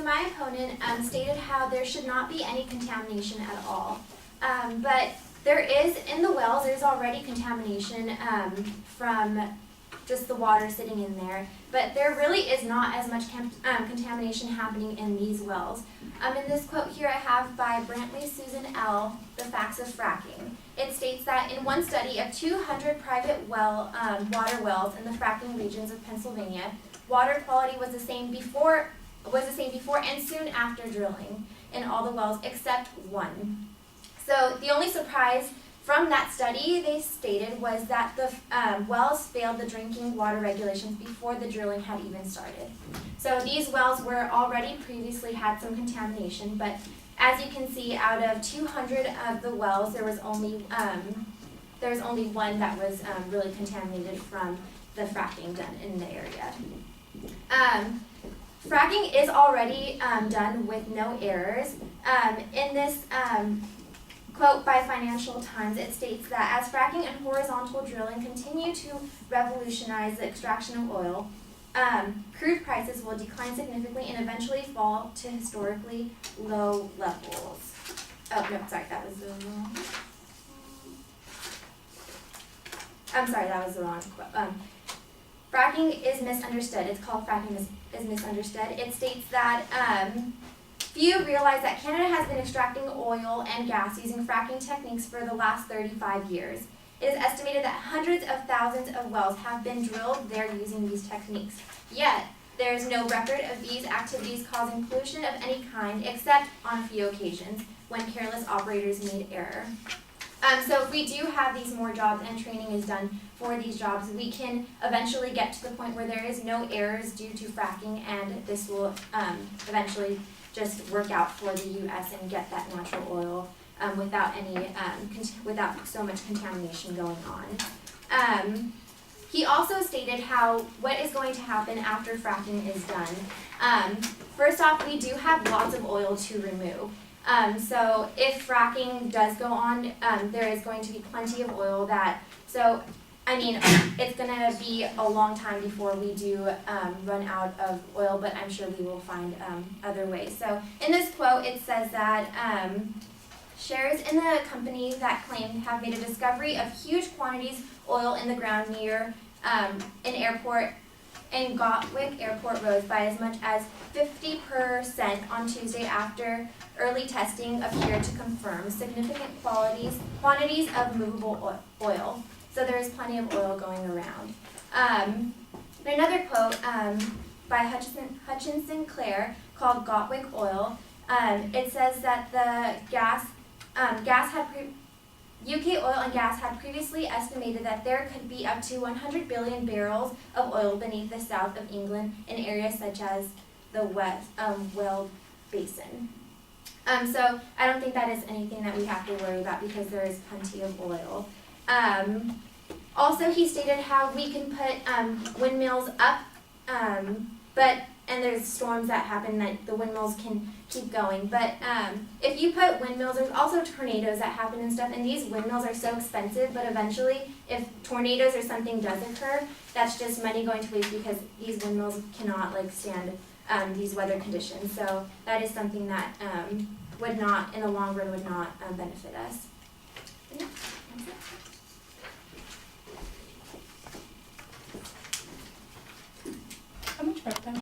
my opponent stated how there should not be any contamination at all. But there is, in the wells, there's already contamination from just the water sitting in there. But there really is not as much contamination happening in these wells. In this quote here I have by Brantley Susan L., The Facts of Fracking. It states that in one study of 200 private water wells in the fracking regions of Pennsylvania, water quality was the same before and soon after drilling in all the wells except one. So the only surprise from that study, they stated, was that the wells failed the drinking water regulations before the drilling had even started. So these wells were already previously had some contamination, but as you can see, out of 200 of the wells, there was only one that was really contaminated from the fracking done in the area. Fracking is already done with no errors. In this quote by Financial Times, it states that as fracking and horizontal drilling continue to revolutionize the extraction of oil, crude prices will decline significantly and eventually fall to historically low levels. Oh, no, sorry, that was the wrong. I'm sorry, that was the wrong quote. Fracking is misunderstood. It's called fracking is misunderstood. It states that few realize that Canada has been extracting oil and gas using fracking techniques for the last 35 years. It is estimated that hundreds of thousands of wells have been drilled there using these techniques. Yet, there is no record of these activities causing pollution of any kind except on a few occasions when careless operators made error. So if we do have these more jobs and training is done for these jobs, we can eventually get to the point where there is no errors due to fracking, and this will eventually just work out for the U.S. and get that natural oil without any without so much contamination going on. He also stated how what is going to happen after fracking is done. First off, we do have lots of oil to remove. So if fracking does go on, there is going to be plenty of oil it's going to be a long time before we do run out of oil, but I'm sure we will find other ways. So in this quote, it says that shares in the company that claimed have made a discovery of huge quantities oil in the ground near in Gatwick Airport rose by as much as 50% on Tuesday after early testing appeared to confirm significant quantities of movable oil. So there is plenty of oil going around. Another quote by Hutchinson Clare called Gatwick Oil. It says that the UK Oil and Gas had previously estimated that there could be up to 100 billion barrels of oil beneath the south of England in areas such as the Weald Basin. So I don't think that is anything that we have to worry about because there is plenty of oil. Also, he stated how we can put windmills up, and there's storms that happen that the windmills can keep going. But if you put windmills, there's also tornadoes that happen and stuff, and these windmills are so expensive, but eventually, if tornadoes or something does occur, that's just money going to waste because these windmills cannot stand these weather conditions. So that is something that would not, in the long run, would not benefit us. Yeah, that's it. How much prep time?